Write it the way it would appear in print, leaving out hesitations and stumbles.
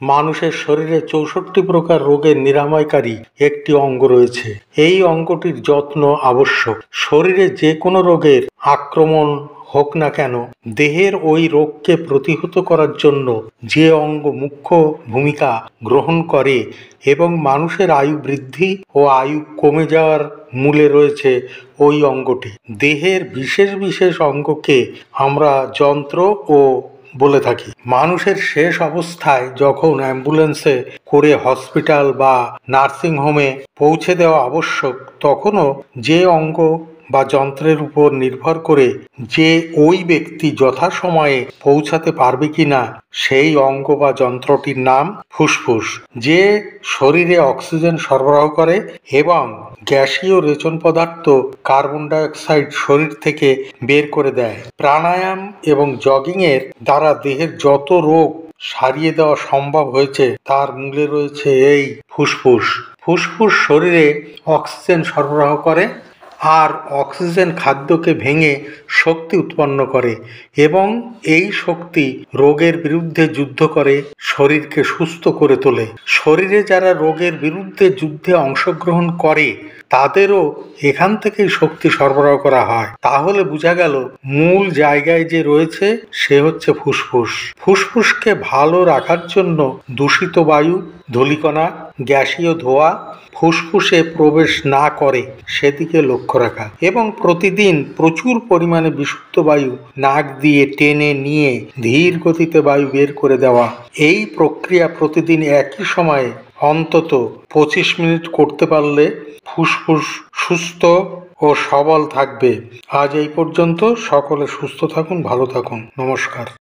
মানুষের শরীরে ৬৪ প্রকার রোগের নিরাময়কারী একটি অঙ্গ রয়েছে। এই অঙ্গটির যত্ন আবশ্যক। শরীরে যে কোনো রোগের আক্রমণ হোক না কেন, দেহের ওই রোগকে প্রতিহত করার জন্য যে অঙ্গ মুখ্য ভূমিকা গ্রহণ করে এবং মানুষের আয়ু বৃদ্ধি ও আয়ু কমে যাওয়ার মূলে রয়েছে ওই অঙ্গটি। দেহের বিশেষ বিশেষ অঙ্গকে আমরা যন্ত্র ও বলে থাকি। মানুষের শেষ অবস্থায় যখন অ্যাম্বুলেন্সে করে হসপিটাল বা নার্সিং হোমে পৌঁছে দেওয়া আবশ্যক, তখনও যে অঙ্গ বা যন্ত্রের উপর নির্ভর করে যে ওই ব্যক্তি যথাসময়ে পৌঁছাতে পারবে কিনা সেই অঙ্গ বা যন্ত্রটির নাম ফুসফুস, যে শরীরে অক্সিজেন সরবরাহ করে এবং গ্যাসীয় রেচন পদার্থ কার্বন ডাইঅক্সাইড শরীর থেকে বের করে দেয়। প্রাণায়াম এবং জগিংয়ের দ্বারা দেহের যত রোগ সারিয়ে দেওয়া সম্ভব হয়েছে তার মূলে রয়েছে এই ফুসফুস। ফুসফুস শরীরে অক্সিজেন সরবরাহ করে আর অক্সিজেন খাদ্যকে ভেঙে শক্তি উৎপন্ন করে এবং এই শক্তি রোগের বিরুদ্ধে যুদ্ধ করে শরীরকে সুস্থ করে তোলে। শরীরে যারা রোগের বিরুদ্ধে যুদ্ধে অংশগ্রহণ করে তাদেরও এখান থেকেই শক্তি সরবরাহ করা হয়। তাহলে বোঝা গেল মূল জায়গায় যে রয়েছে সে হচ্ছে ফুসফুস। ফুসফুসকে ভালো রাখার জন্য দূষিত বায়ু, ধূলিকণা, গ্যাসীয় ধোঁয়া ফুসফুসে প্রবেশ না করে সেদিকে লক্ষ্য রাখা এবং প্রতিদিন প্রচুর পরিমাণে বিশুদ্ধ বায়ু নাক দিয়ে টেনে নিয়ে ধীর গতিতে বায়ু বের করে দেওয়া। এই প্রক্রিয়া প্রতিদিন একই সময়ে অন্তত 25 মিনিট করতে পারলে ফুসফুস সুস্থ ও সবল থাকবে। আজ এই পর্যন্ত। সকলে সুস্থ থাকুন, ভালো থাকুন। নমস্কার।